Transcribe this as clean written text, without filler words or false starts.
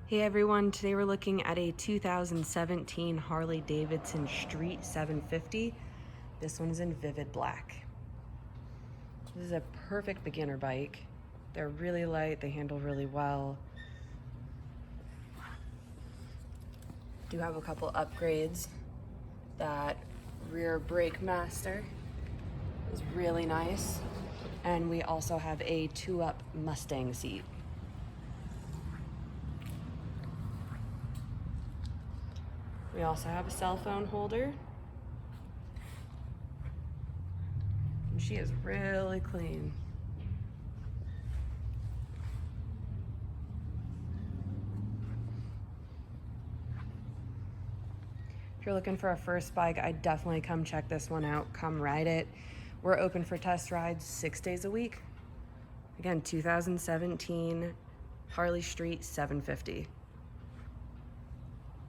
Hey everyone, today we're looking at a 2017 Harley-Davidson Street 750. This one's in vivid black. This is a perfect beginner bike. They're really light, they handle really well. Do have a couple upgrades. That rear brake master is really nice. And we also have a 2-up Mustang seat. We also have a cell phone holder. And she is really clean. If you're looking for a first bike, I'd definitely come check this one out. Come ride it. We're open for test rides 6 days a week. Again, 2017 Harley Street 750.